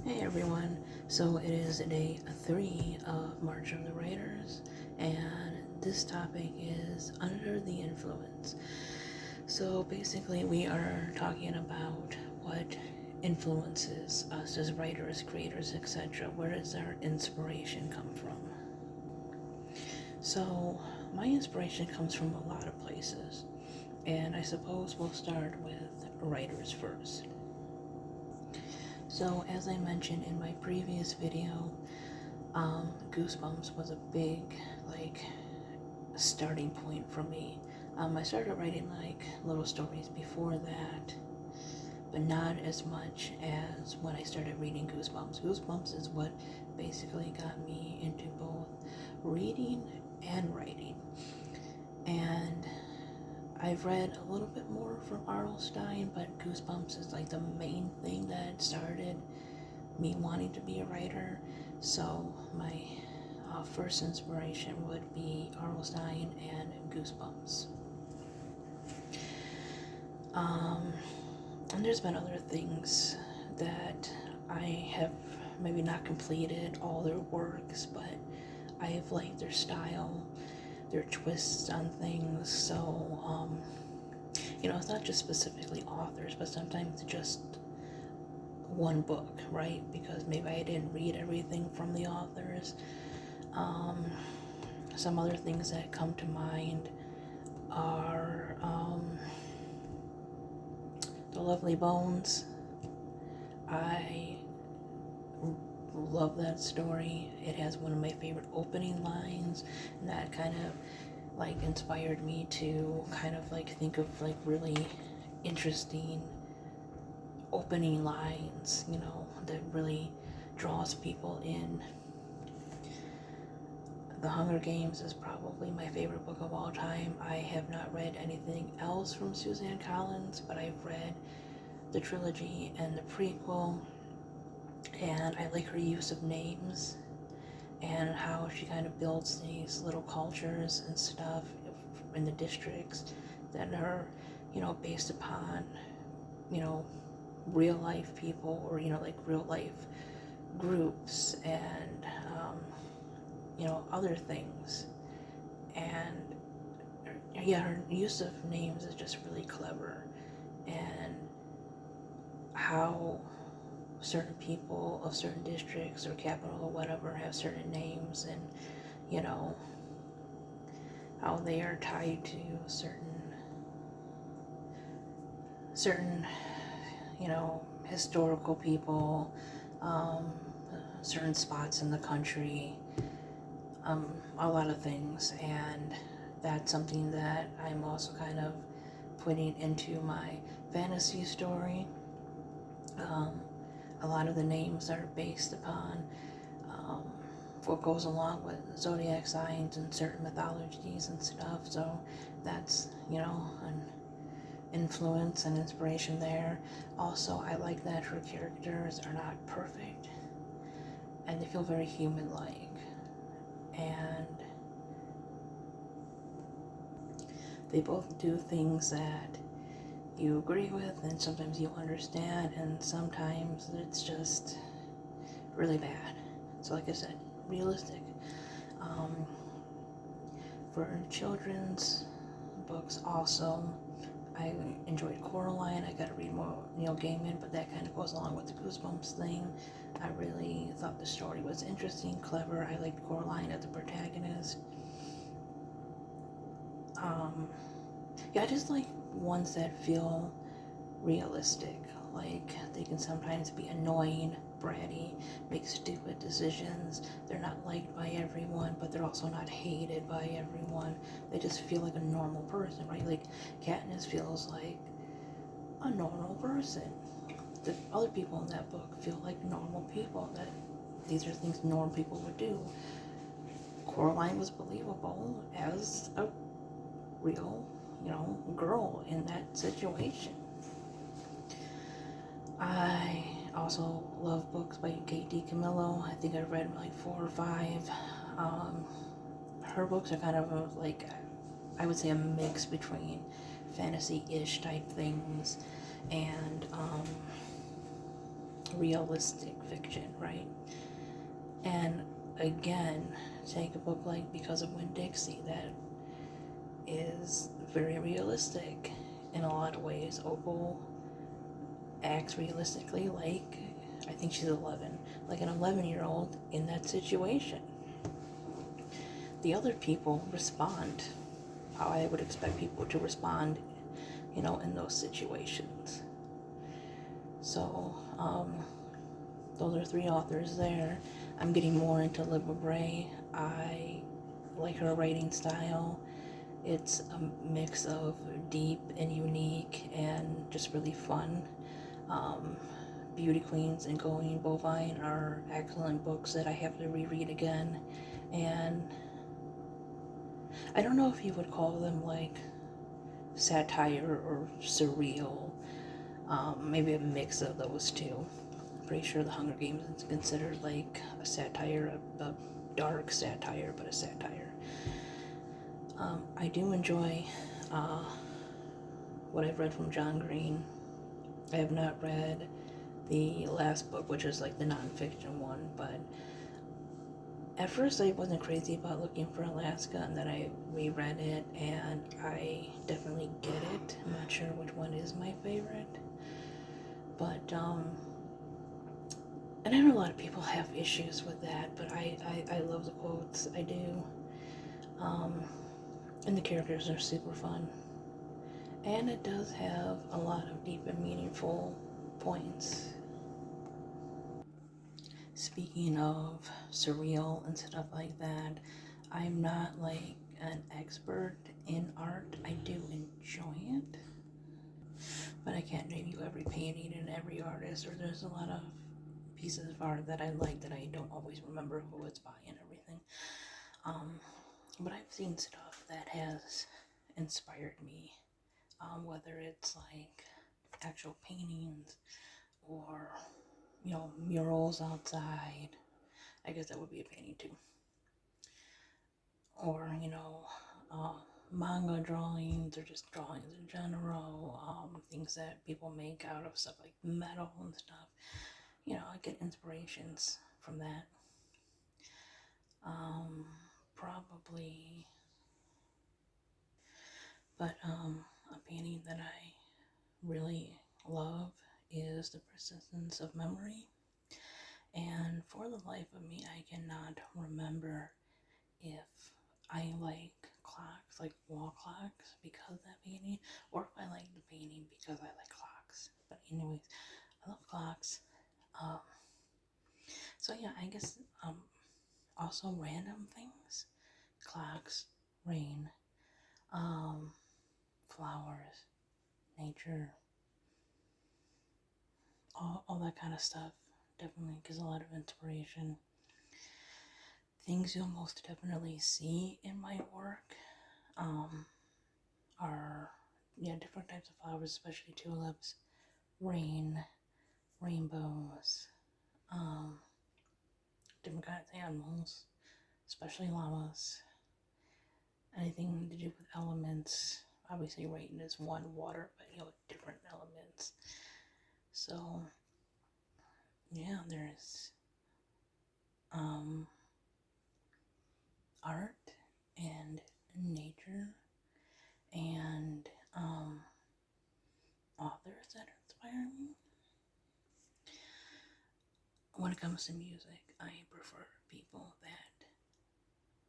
Hey everyone, so it is day 3 of March of the Writers, and this topic is Under the Influence. So basically, we are talking about what influences us as writers, creators, etc. Where does our inspiration come from? So, my inspiration comes from a lot of places, and I suppose we'll start with writers first. So, as I mentioned in my previous video, Goosebumps was a big, starting point for me. I started writing, little stories before that, but not as much as when I started reading Goosebumps. Goosebumps is what basically got me into both reading and writing. And I've read a little bit more from R.L. Stine, but Goosebumps is the main thing that started me wanting to be a writer. So my first inspiration would be R.L. Stine and Goosebumps. And there's been other things that I have maybe not completed all their works, but I have liked their style, their twists on things. So, it's not just specifically authors, but sometimes just one book, right? Because maybe I didn't read everything from the authors. Some other things that come to mind are The Lovely Bones. I love that story. It has one of my favorite opening lines, and that kind of inspired me to think of really interesting opening lines, that really draws people in. The Hunger Games is probably my favorite book of all time. I have not read anything else from Suzanne Collins, but I've read the trilogy and the prequel, and I like her use of names and how she kind of builds these little cultures and stuff in the districts that are, based upon, real life people, or, real life groups and, other things. And yeah, her use of names is just really clever, and how certain people of certain districts or capital or whatever have certain names, and how they are tied to certain historical people, certain spots in the country, a lot of things. And that's something that I'm also kind of putting into my fantasy story. A lot of the names are based upon what goes along with zodiac signs and certain mythologies and stuff. So that's, an influence and inspiration there. Also, I like that her characters are not perfect, and they feel very human-like. And they both do things that you agree with, and sometimes you understand, and sometimes it's just really bad. So like I said, realistic. For children's books also, I enjoyed Coraline. I got to read more Neil Gaiman, but that kind of goes along with the Goosebumps thing. I really thought the story was interesting, clever. I liked Coraline as the protagonist. I just like ones that feel realistic. Like, they can sometimes be annoying, bratty, make stupid decisions. They're not liked by everyone, but they're also not hated by everyone. They just feel like a normal person, right? Like, Katniss feels like a normal person. The other people in that book feel like normal people, that these are things normal people would do. Coraline was believable as a real, girl in that situation. I also love books by Kate DiCamillo. I think I've read 4 or 5. Her books are kind of I would say a mix between fantasy-ish type things and realistic fiction, right? And again, take a book like Because of Winn-Dixie, that is very realistic in a lot of ways. Opal acts realistically like, I think she's 11, like an 11-year-old in that situation. The other people respond how I would expect people to respond, in those situations. So, those are 3 authors there. I'm getting more into Libba Bray. I like her writing style. It's a mix of deep and unique and just really fun. Beauty Queens and Going Bovine are excellent books that I have to reread again. And I don't know if you would call them like satire or surreal. Maybe a mix of those two. I'm pretty sure The Hunger Games is considered like a satire, a dark satire, but a satire. I do enjoy what I've read from John Green. I have not read the last book, which is like the nonfiction one, but at first I wasn't crazy about Looking for Alaska, and then I reread it and I definitely get it. I'm not sure which one is my favorite, but and I know a lot of people have issues with that, but I love the quotes. I do. And the characters are super fun. And it does have a lot of deep and meaningful points. Speaking of surreal and stuff like that, I'm not like an expert in art. I do enjoy it, but I can't name you every painting and every artist, or there's a lot of pieces of art that I like that I don't always remember who it's by and everything. But I've seen stuff that has inspired me, whether it's like actual paintings or, murals outside. I guess that would be a painting too. Or, manga drawings or just drawings in general, things that people make out of stuff like metal and stuff. I get inspirations from that. Probably, but a painting that I really love is The Persistence of Memory. And for the life of me, I cannot remember if I like clocks, like wall clocks, because of that painting, or if I like the painting because I like clocks. But anyways, I love clocks. So yeah, I guess also random things, clocks, rain, flowers, nature, all that kind of stuff definitely gives a lot of inspiration. Things you'll most definitely see in my work are different types of flowers, especially tulips, rain, rainbows, different kinds of animals, especially llamas, anything to do with elements. Obviously rain is one, water, but different elements. So yeah, there's art and nature and authors that inspire me. When it comes to music, I prefer people that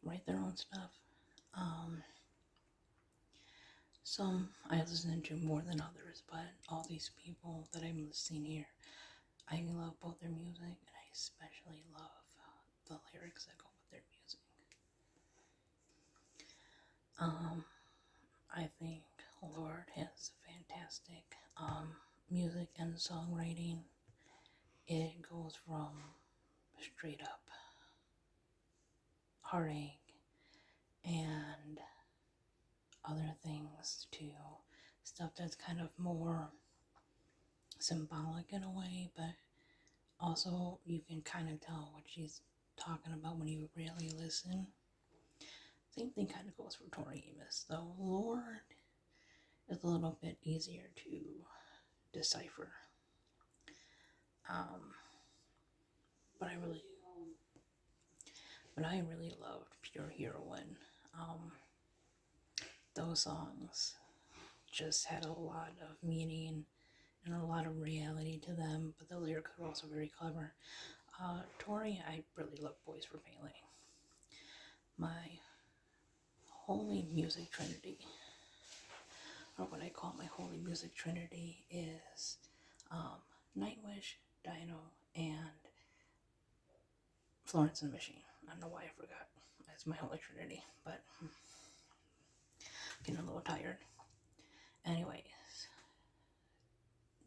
write their own stuff. Some I listen to more than others, but all these people that I'm listing here, I love both their music and I especially love the lyrics that go with their music. I think Lord has fantastic music and songwriting. It goes from straight up heartache and other things to stuff that's kind of more symbolic in a way, but also you can kind of tell what she's talking about when you really listen. Same thing kind of goes for Tori Amos, though Lord is a little bit easier to decipher. Um, but I really loved Pure Heroine. Um, those songs just had a lot of meaning and a lot of reality to them, but the lyrics were also very clever. Tori, I really love Boys for Melee. My holy music trinity, or what I call my holy music trinity, is um, Nightwish, Dino, and Florence and the Machine. I don't know why I forgot. That's my holy trinity, but I'm getting a little tired. Anyways,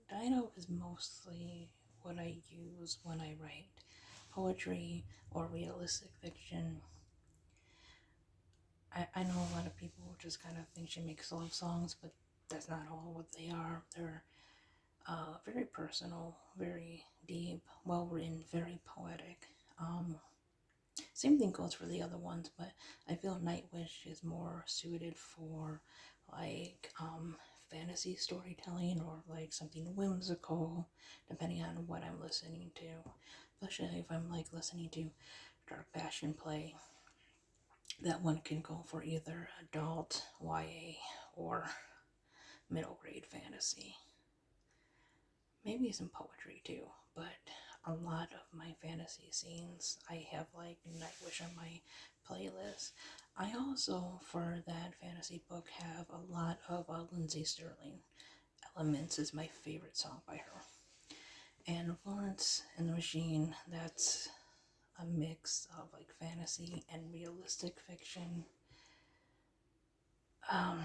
Dino is mostly what I use when I write poetry or realistic fiction. I know a lot of people just kind of think she makes love songs, but that's not all what they are. They're very personal, very deep, well written, very poetic. Same thing goes for the other ones, but I feel Nightwish is more suited for like fantasy storytelling or like something whimsical, depending on what I'm listening to. Especially if I'm like listening to dark passion play, that one can go for either adult, YA, or middle grade fantasy. Maybe some poetry too, but a lot of my fantasy scenes, I have like Nightwish on my playlist. I also, for that fantasy book, have a lot of Lindsay Sterling. Elements is my favorite song by her. And Florence and the Machine, that's a mix of like fantasy and realistic fiction. Um,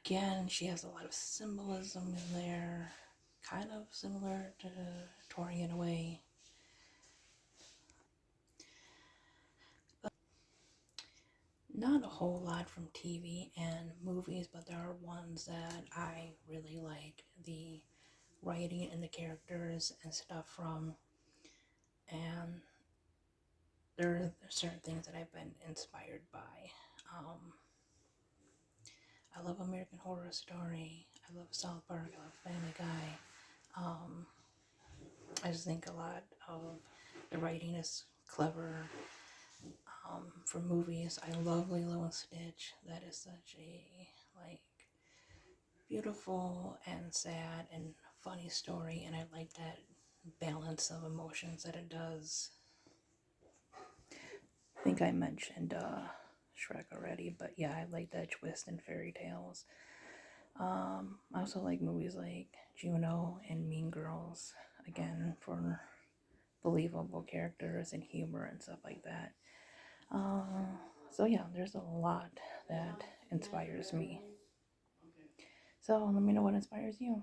Again, she has a lot of symbolism in there, kind of similar to Tori in a way. Not a whole lot from TV and movies, but there are ones that I really like the writing and the characters and stuff from. And there are certain things that I've been inspired by. Um, I love American Horror Story. I love South Park. I love Family Guy. Um, I just think a lot of the writing is clever. For movies, I love Lilo and Stitch. That is such a like beautiful and sad and funny story, and I like that balance of emotions that it does. I think I mentioned Shrek already, but yeah, I like that twist in fairy tales. I also like movies like Juno and Mean Girls, again, for believable characters and humor and stuff like that. So yeah, there's a lot that inspires me. So let me know what inspires you.